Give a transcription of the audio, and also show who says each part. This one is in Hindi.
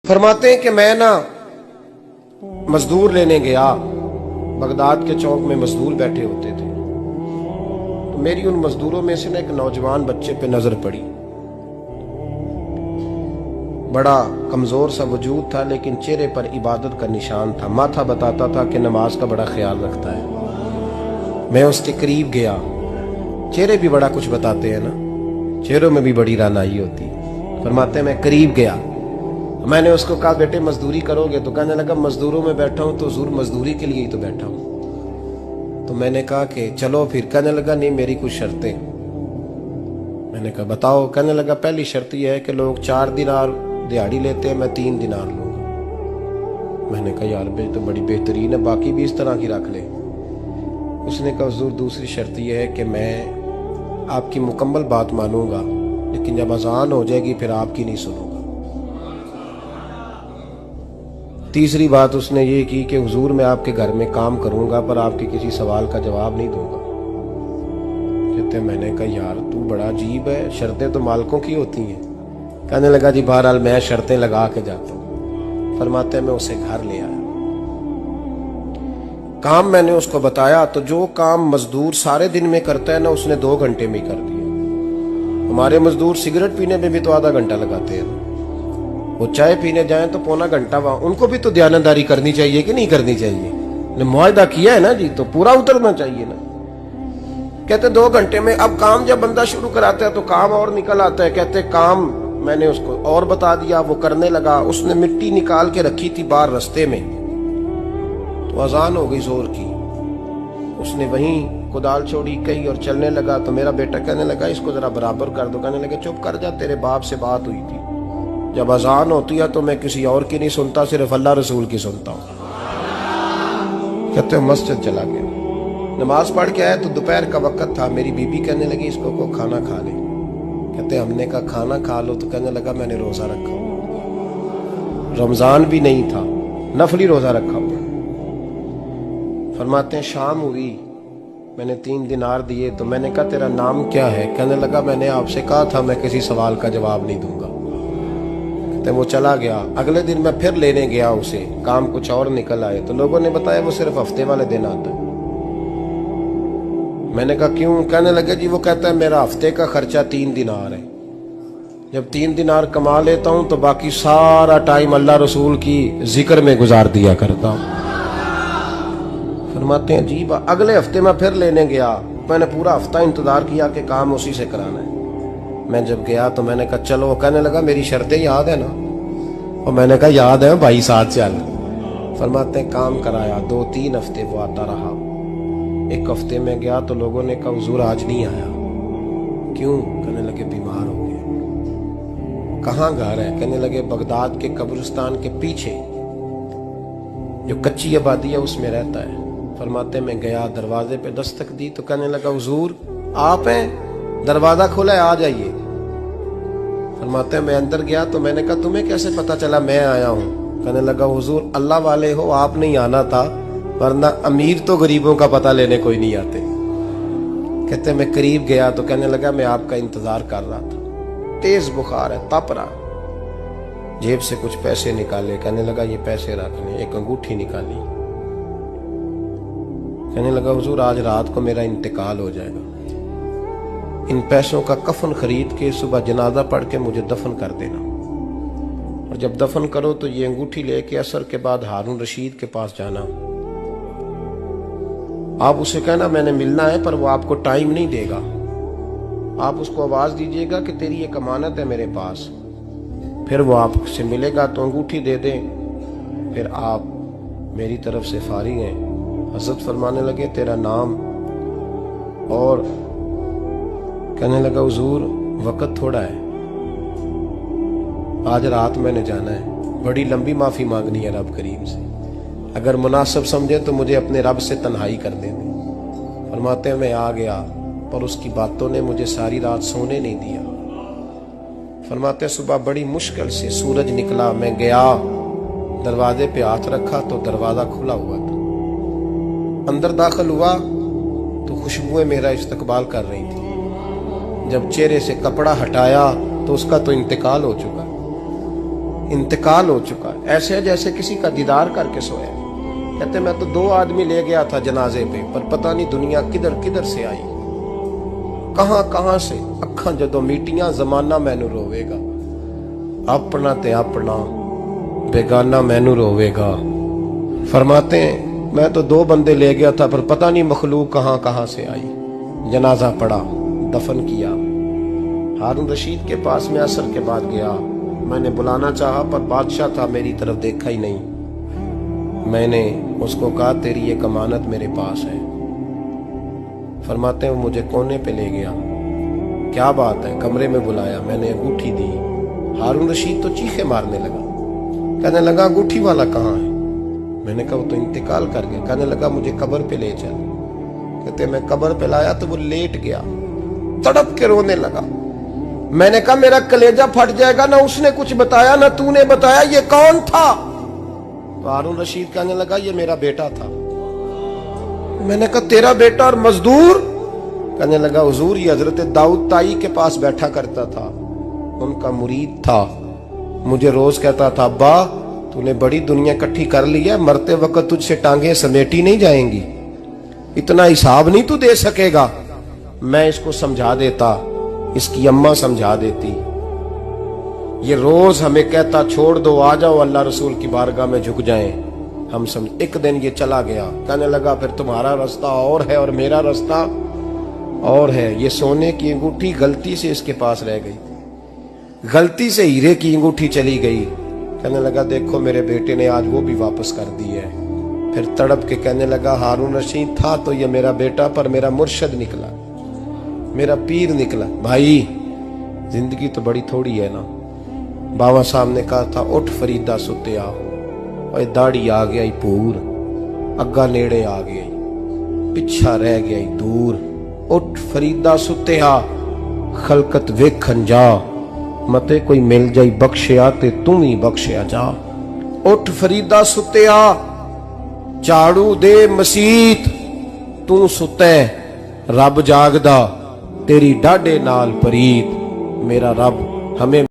Speaker 1: फरमाते हैं कि मैं ना मजदूर लेने गया, बगदाद के चौक में मजदूर बैठे होते थे। तो मेरी उन मजदूरों में से ना एक नौजवान बच्चे पे नजर पड़ी। बड़ा कमजोर सा वजूद था, लेकिन चेहरे पर इबादत का निशान था। माथा बताता था कि नमाज का बड़ा ख्याल रखता है। मैं उसके करीब गया। चेहरे भी बड़ा कुछ बताते हैं ना, चेहरों में भी बड़ी रानाई होती है। फरमाते हैं मैं करीब गया, मैंने उसको कहा बेटे मजदूरी करोगे? तो कहने लगा मजदूरों में बैठा हूं तो जरूर मजदूरी के लिए ही तो बैठा हूं। तो मैंने कहा कि चलो फिर। कहने लगा नहीं, मेरी कुछ शर्तें। मैंने कहा बताओ? कहने लगा पहली शर्त यह है कि लोग 4 दिनार दिहाड़ी लेते हैं, मैं 3 दिनार लूंगा। मैंने कहा यार बे तो बड़ी बेहतरीन है, बाकी भी इस तरह की रख ले। उसने कहा हुजूर दूसरी शर्त यह है कि मैं आपकी मुकम्मल बात मानूंगा, लेकिन जब अजान हो जाएगी फिर आपकी नहीं सुनूंगा। तीसरी बात उसने ये की कि हुजूर मैं आपके घर में काम करूंगा पर आपके किसी सवाल का जवाब नहीं दूंगा। कहते मैंने कहा यार तू बड़ा अजीब है, शर्तें तो मालिकों की होती हैं। कहने लगा जी बहरहाल मैं शर्तें लगा के जाता हूं। फरमाते मैं उसे घर ले आया, काम मैंने उसको बताया। तो जो काम मजदूर सारे दिन में करता है ना, उसने 2 घंटे में ही कर दिया। हमारे मजदूर सिगरेट पीने में भी तो आधा घंटा लगाते हैं, वो चाय पीने जाएं तो पौना घंटा। वहां उनको भी तो दयानतदारी करनी चाहिए कि नहीं करनी चाहिए? ने मुआहदा किया है ना जी, तो पूरा उतरना चाहिए ना। कहते 2 घंटे में। अब काम जब बंदा शुरू कराता है तो काम और निकल आता है। कहते काम मैंने उसको और बता दिया, वो करने लगा। उसने मिट्टी निकाल के रखी थी बाहर रास्ते में, तो अजान हो गई जोर की। उसने वहीं कुदाल छोड़ी कही और चलने लगा। तो मेरा बेटा कहने लगा इसको जरा बराबर कर दो। कहने लगे चुप कर जा, तेरे बाप से बात हुई थी। जब अजान होती है तो मैं किसी और की नहीं सुनता, सिर्फ अल्लाह रसूल की सुनता हूँ। कहते मस्जिद चला गया, नमाज पढ़ के आया तो दोपहर का वक्त था। मेरी बीबी कहने लगी इसको को खाना खा ले। कहते हमने कहा खाना खा लो। तो कहने लगा मैंने रोजा रखा हुआ, रमजान भी नहीं था, नफली रोजा रखा हुआ। फरमाते हैं शाम हुई, मैंने 3 दिनार दिए। तो मैंने कहा तेरा नाम क्या है? कहने लगा मैंने आपसे कहा था मैं किसी सवाल का जवाब नहीं दूंगा। तो वो चला गया। अगले दिन मैं फिर लेने गया उसे, काम कुछ और निकल आए। तो लोगों ने बताया वो सिर्फ हफ्ते वाले दिन आता है। मैंने कहा क्यों? कहने लगे जी वो कहता है मेरा हफ्ते का खर्चा 3 दिनार है। जब 3 दिनार कमा लेता हूं तो बाकी सारा टाइम अल्लाह रसूल की जिक्र में गुजार दिया करता हूं। फरमाते हैं जी अगले हफ्ते मैं फिर लेने गया। मैंने पूरा हफ्ता इंतजार किया कि काम उसी से कराना है। मैं जब गया तो मैंने कहा चलो। कहने लगा मेरी शर्तें याद है ना? और मैंने कहा याद है भाई, साथ चल। फरमाते हैं काम कराया। 2-3 हफ्ते वो आता रहा। एक हफ्ते में गया तो लोगों ने कहा हुजूर आज नहीं आया। क्यों? कहने लगे बीमार हो गए। कहाँ घर है? कहने लगे बगदाद के कब्रिस्तान के पीछे जो कच्ची आबादी है उसमें रहता है। फरमाते मैं गया, दरवाजे पे दस्तक दी तो कहने लगा हुजूर आप हैं? दरवाजा खोला है, आ जाइए। फरमाते हैं मैं अंदर गया तो मैंने कहा तुम्हें कैसे पता चला मैं आया हूं? कहने लगा हुजूर अल्लाह वाले हो, आप नहीं आना था, वरना अमीर तो गरीबों का पता लेने कोई नहीं आते। कहते मैं करीब गया तो कहने लगा मैं आपका इंतजार कर रहा था, तेज बुखार है, तप रहा। जेब से कुछ पैसे निकाले। कहने लगा ये पैसे रखने। एक अंगूठी निकाली। कहने लगा हुजूर आज रात को मेरा इंतकाल हो जाएगा, इन पैसों का कफन खरीद के सुबह जनाजा पढ़ के मुझे दफन कर देना, और जब दफन करो तो ये अंगूठी लेके असर के बाद हारून रशीद के पास जाना। आप उसे कहना मैंने मिलना है, पर वो आपको टाइम नहीं देगा। आप उसको आवाज दीजिएगा कि तेरी एक अमानत है मेरे पास। फिर वो आपसे मिलेगा तो अंगूठी दे दे, फिर आप मेरी तरफ से फारिग हैं। हजरत फरमाने लगे तेरा नाम? और कहने लगा हुजूर वक्त थोड़ा है, आज रात मैंने जाना है, बड़ी लंबी माफी मांगनी है रब करीम से। अगर मुनासिब समझे तो मुझे अपने रब से तन्हाई कर देने। फरमाते हैं मैं आ गया, पर उसकी बातों ने मुझे सारी रात सोने नहीं दिया। फरमाते हैं सुबह बड़ी मुश्किल से सूरज निकला। मैं गया, दरवाजे पे हाथ रखा तो दरवाजा खुला हुआ था। अंदर दाखिल हुआ तो खुशबुएं मेरा इस्तकबाल कर रही थी। जब चेहरे से कपड़ा हटाया तो उसका तो इंतकाल हो चुका। इंतकाल हो चुका है, ऐसे है जैसे किसी का दीदार करके सोया। कहते मैं तो 2 आदमी ले गया था जनाजे पे, पर पता नहीं दुनिया किधर किधर से आई, कहां कहां से। अखां जदों मीटियां जमाना मैनू रोवेगा, अपना ते अपना बेगाना मैनू रोवेगा। फरमाते हैं मैं तो 2 बंदे ले गया था, पर पता नहीं मखलूक कहां कहां से आई। जनाजा पड़ा, दफन किया। हारून रशीद के पास में असर के बाद गया, मैंने बुलाना चाहा पर बादशाह था, मेरी तरफ देखा ही नहीं। मैंने उसको कहा तेरी ये अमानत मेरे पास है। फरमाते हैं वो मुझे कोने पे ले गया, क्या बात है, कमरे में बुलाया, मैंने अंगूठी दी। हारून रशीद तो चीखे मारने लगा, कहने लगा अंगूठी वाला कहाँ है? मैंने कहा वो तो इंतकाल कर गया। कहने लगा मुझे कब्र पे ले चल। कहते मैं कब्र पे लाया तो वो लेट गया, तड़प के रोने लगा। मैंने कहा मेरा कलेजा फट जाएगा, ना उसने कुछ बताया ना तूने बताया, ये कौन था? तो हारून रशीद कहने लगा ये मेरा बेटा था। मैंने कहा तेरा बेटा और मजदूर? कहने लगा हुजूर ये हजरत दाऊद ताई के पास बैठा करता था, उनका मुरीद था, मुझे रोज कहता था अब्बा तूने बड़ी दुनिया इकट्ठी कर ली है, मरते वक्त तुझसे टांगे समेटी नहीं जाएंगी, इतना हिसाब नहीं तू दे सकेगा। मैं इसको समझा देता, इसकी अम्मा समझा देती। ये रोज हमें कहता छोड़ दो, आ जाओ अल्लाह रसूल की बारगाह में झुक जाएं। हम समझ। एक दिन ये चला गया, कहने लगा फिर तुम्हारा रास्ता और है और मेरा रास्ता और है। ये सोने की अंगूठी गलती से इसके पास रह गई, गलती से हीरे की अंगूठी चली गई। कहने लगा देखो मेरे बेटे ने आज वो भी वापस कर दी है। फिर तड़प के कहने लगा हारून रशीद था तो ये मेरा बेटा, पर मेरा मुर्शद निकला, मेरा पीर निकला। भाई जिंदगी तो बड़ी थोड़ी है ना। बाबा साहब ने कहा था उठ फरीदा सुत्या, और दाढ़ी आ गया पूर, अग्गा नेड़े आ गया, पिछा रह गया दूर। उठ फरीदा सुत्या खलकत वेखन जा, मते कोई मिल जाई बख्शिया ते तू ही बख्शिया जा। उठ फरीदा सुत्या झाड़ू दे मसीत, तू सुते रब जागदा, तेरी डाडे नाल परीत। मेरा रब हमें